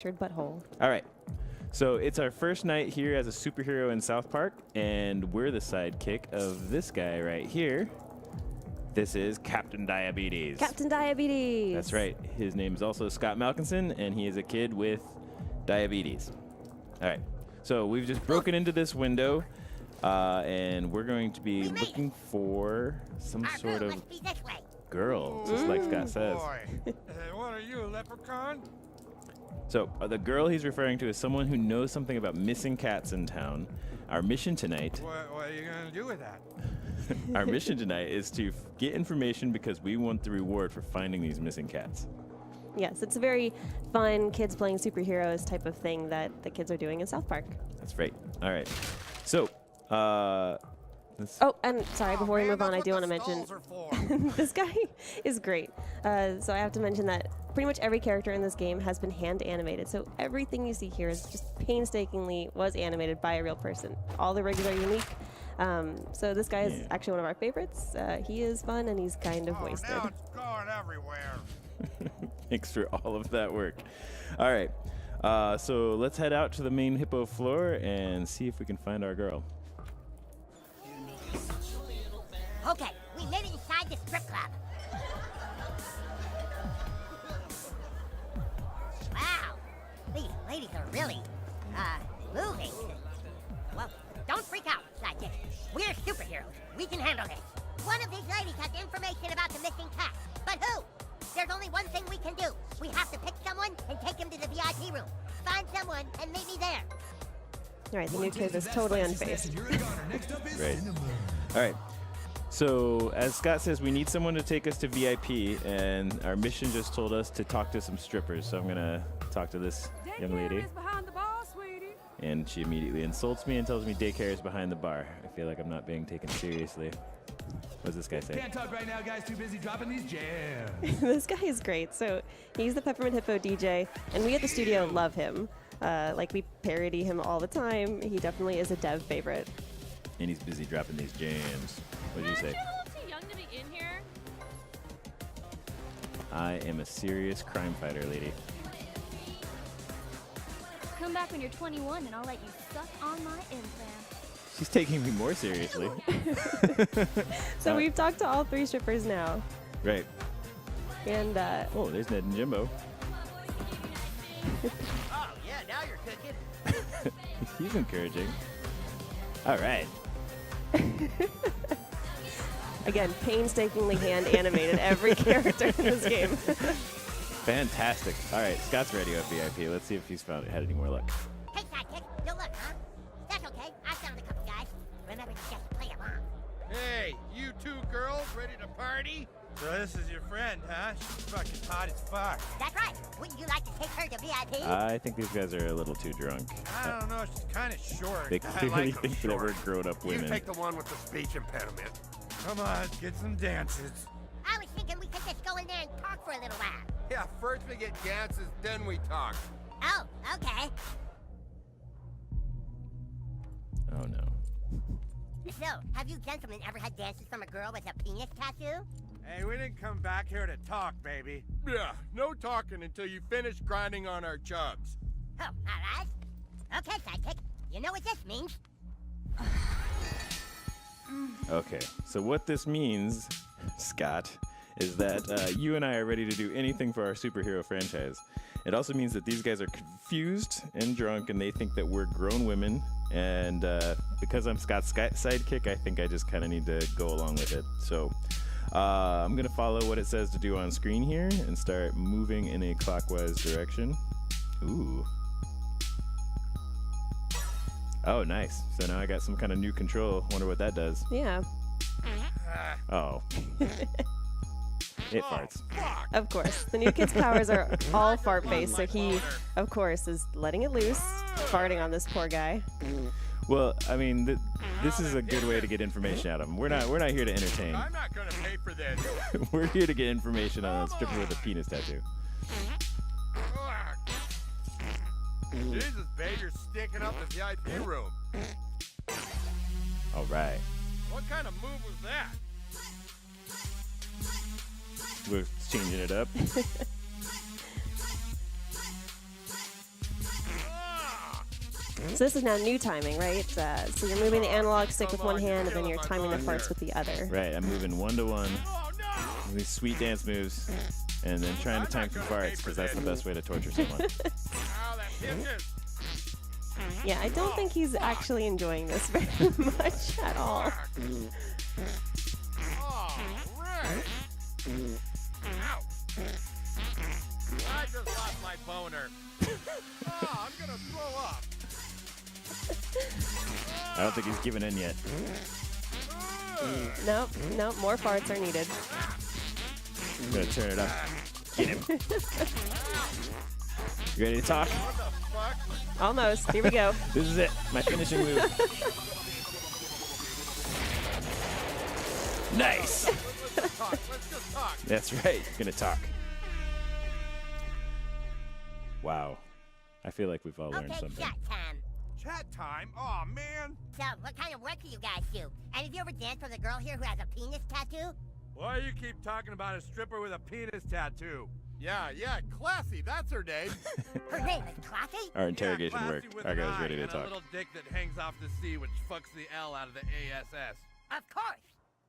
Butthole. All right. So it's our first night here as a superhero in South Park, and we're the sidekick of this guy right here. This is Captain Diabetes. Captain Diabetes. That's right. His name is also Scott Malkinson, and he is a kid with diabetes. All right. So we've just broken into this window, and we're going to be looking for some sort of girl, just like Scott says. What are you, a leprechaun? So the girl he's referring to is someone who knows something about missing cats in town. Our mission tonight. What are you gonna do with that? Our mission tonight is to get information because we want the reward for finding these missing cats. Yes, it's a very fun kids playing superheroes type of thing that the kids are doing in South Park. That's right. All right. So, Oh, and sorry, before we move on, I do want to mention this guy is great. So I have to mention that pretty much every character in this game has been hand animated. So everything you see here is just painstakingly was animated by a real person. All the rigs are unique. So this guy is actually one of our favorites. He is fun and he's kind of wasted. Now it's going everywhere. Thanks for all of that work. All right. So let's head out to the main hippo floor and see if we can find our girl. Okay, we made it inside the strip club. Wow, these ladies are really, moving. Well, don't freak out, sidekick. We're superheroes. We can handle this. One of these ladies has information about the missing cat. But who? There's only one thing we can do. We have to pick someone and take him to the VIP room. Find someone and meet me there. All right, the new kid is totally unfazed. Right. All right. So, as Scott says, we need someone to take us to VIP, and our mission just told us to talk to some strippers. So I'm going to talk to this young lady. And she immediately insults me and tells me daycare is behind the bar. I feel like I'm not being taken seriously. What does this guy say? Can't talk right now, guys. Too busy dropping these jams. This guy is great. So he's the Peppermint Hippo DJ, and we at the studio love him. Like, we parody him all the time. He definitely is a dev favorite. And he's busy dropping these jams. What did you say? You're a little too young to be in here. I am a serious crime fighter, lady. Come back when you're 21 and I'll let you suck on my implant. She's taking me more seriously. So we've talked to all three strippers now. Right. And, oh, there's Ned and Jimbo. Oh, yeah, now you're cooking. He's encouraging. All right. Again, painstakingly hand animated every character in this game. Fantastic. All right, Scott's ready at VIP. Let's see if he's had any more luck. Hey, sidekick, no luck, huh? That's okay. I found a couple guys. Remember to just play along. Hey, you two girls ready to party? So this is your friend, huh? She's fucking hot as fuck. That's right. Wouldn't you like to take her to VIP? I think these guys are a little too drunk. I don't know, she's kind of short. They I clearly like think that we're grown-up You women. take the one with the speech impediment. Come on, get some dances. I was thinking we could just go in there and talk for a little while. Yeah, first we get dances, then we talk. Oh, okay. Oh, no. So, have you gentlemen ever had dances from a girl with a penis tattoo? Hey, we didn't come back here to talk, baby. Yeah, no talking until you finish grinding on our chubs. Oh, all right. Okay, sidekick. You know what this means? Okay, so what this means, Scott, is that you and I are ready to do anything for our superhero franchise. It also means that these guys are confused and drunk, and they think that we're grown women. And because I'm Scott's sidekick, I think I just kind of need to go along with it. So I'm going to follow what it says to do on screen here and start moving in a clockwise direction. Ooh. Oh, nice. So now I got some kind of new control. Wonder what that does. Yeah, Oh. It farts. of course. The new kid's powers are all fart-based, so he, of course, is letting it loose, farting on this poor guy. Well, I mean, this is a good way to get information out of them. We're not here to entertain. I'm not gonna pay for this. We're here to get information on a stripper with a penis tattoo. Jesus, babe, you're sticking up the VIP room. All right. What kind of move was that? We're changing it up. So this is now new timing, right? So you're moving the analog stick with one hand, and then you're timing the farts with the other. Right, I'm moving 1-to-1. These sweet dance moves, and then trying to time some farts, because that's the best way to torture someone. Yeah, I don't think he's actually enjoying this very much at all. I just lost my boner. I'm gonna throw up. I don't think he's given in yet. Nope, more farts are needed. I'm gonna turn it up. Get him. You ready to talk? What the fuck? Almost. Here we go. This is it. My finishing move. Nice. Let's talk. Let's just talk. That's right. You're gonna talk. Wow. I feel like we've all learned Okay, something. chat time. Chat time? Aw, man. So, what kind of work do you guys do? And have you ever danced with a girl here who has a penis tattoo? Why do you keep talking about a stripper with a penis tattoo? Yeah, Classy, that's her name. Her name is Classy? Our interrogation Classy worked. with Our an guy was eye ready to and talk. a little dick that hangs off the C, which fucks the L out of the ASS. Of course.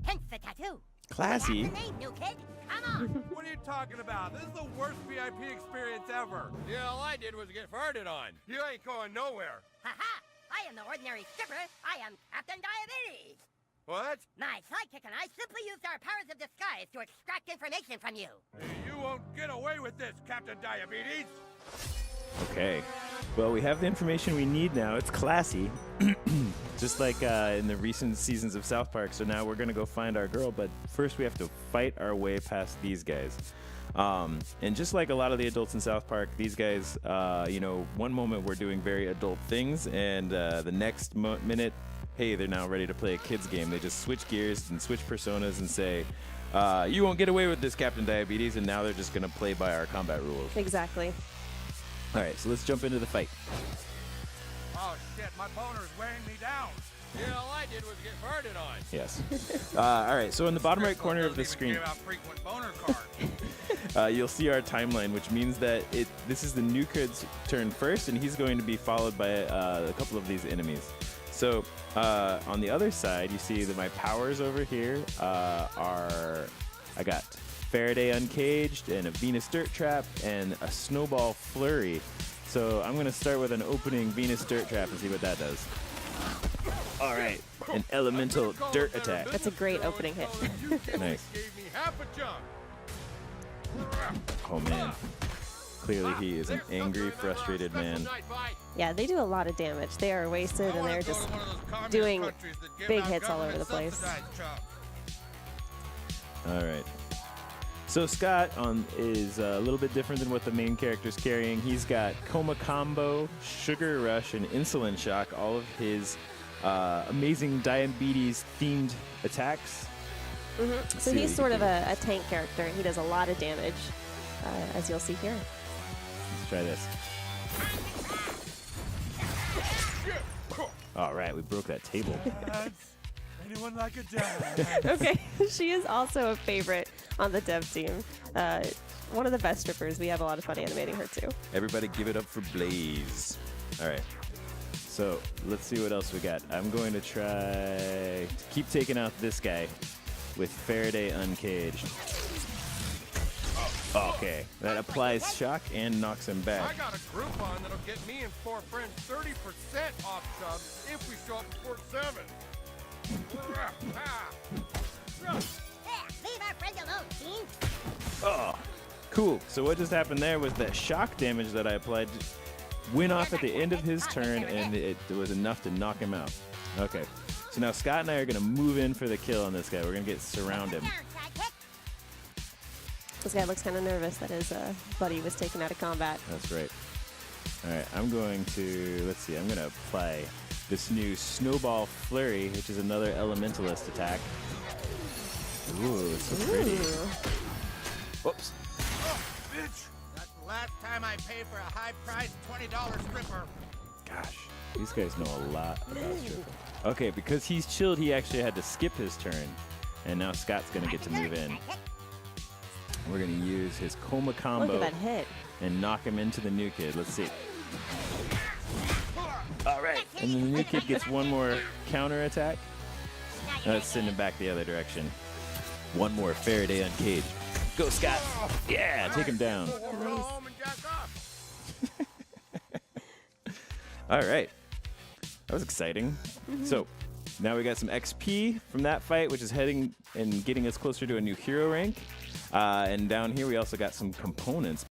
Hence the tattoo. Classy. That's the name, new kid. Come on. What are you talking about? This is the worst VIP experience ever. Yeah, all I did was get farted on. You ain't going nowhere. Haha. I am the ordinary stripper. I am Captain Diabetes. What? My sidekick and I simply used our powers of disguise to extract information from you. You won't get away with this, Captain Diabetes. Okay. Well, we have the information we need now. It's classy. Just like in the recent seasons of South Park. So now we're going to go find our girl. But first we have to fight our way past these guys. And just like a lot of the adults in South Park, these guys, one moment we're doing very adult things. And the next minute, hey, they're now ready to play a kid's game. They just switch gears and switch personas and say, you won't get away with this, Captain Diabetes. And now they're just going to play by our combat rules. Exactly. All right, so let's jump into the fight. Oh, shit, my boner's weighing me down. Yeah, all I did was get farted on. Yes. All right, so in the bottom right corner of the screen, Give out frequent boner card. you'll see our timeline, which means that this is the new kid's turn first, and he's going to be followed by a couple of these enemies. So on the other side, you see that my powers over here are, I got Faraday Uncaged and a Venus Dirt Trap and a Snowball Flurry. So I'm going to start with an opening Venus Dirt Trap and see what that does. All right, an Elemental Dirt Attack. That's a great opening hit. Nice. Gave me half a jump. Oh man. Clearly he is an angry, frustrated man. Yeah, they do a lot of damage. They are wasted, and they're just doing big hits all over the place. All right. So Scott is a little bit different than what the main character's carrying. He's got Coma Combo, Sugar Rush, and Insulin Shock, all of his amazing diabetes-themed attacks. Mm-hmm. So he's sort of a tank character. He does a lot of damage, as you'll see here. Let's try this. All right, we broke that table. Anyone like a dad? Okay, she is also a favorite on the dev team. One of the best strippers. We have a lot of fun animating her too. Everybody give it up for Blaze. All right. So let's see what else we got. I'm going to try to keep taking out this guy with Faraday Uncaged. Okay, that applies shock and knocks him I back. got a Groupon that'll get me and 4 friends 30% off subs if we show up before 7. Yeah, leave our friend alone, teen. Oh, cool. So what just happened there was that shock damage that I applied went off at the end of his turn, and it was enough to knock him out. Okay, so now Scott and I are going to move in for the kill on this guy. We're going to surround him. This guy looks kind of nervous that his buddy was taken out of combat. That's right. All right, I'm going to, let's see, I'm going to apply this new Snowball Flurry, which is another Elementalist attack. Ooh, it's so pretty. Whoops. Oh, bitch! That's the last time I pay for a high-priced $20 stripper. Gosh, these guys know a lot about stripping. Okay, because he's chilled, he actually had to skip his turn. And now Scott's going to get to move in. We're going to use his Coma Combo Look at that hit. and knock him into the new kid. Let's see. All right. And then the new kid gets one more counter attack. Now let's send him back the other direction. One more Faraday uncaged. Go, Scott. Yeah, take him down. Go home and jack off. All right. That was exciting. So now we got some XP from that fight, which is heading and getting us closer to a new hero rank. And down here we also got some components.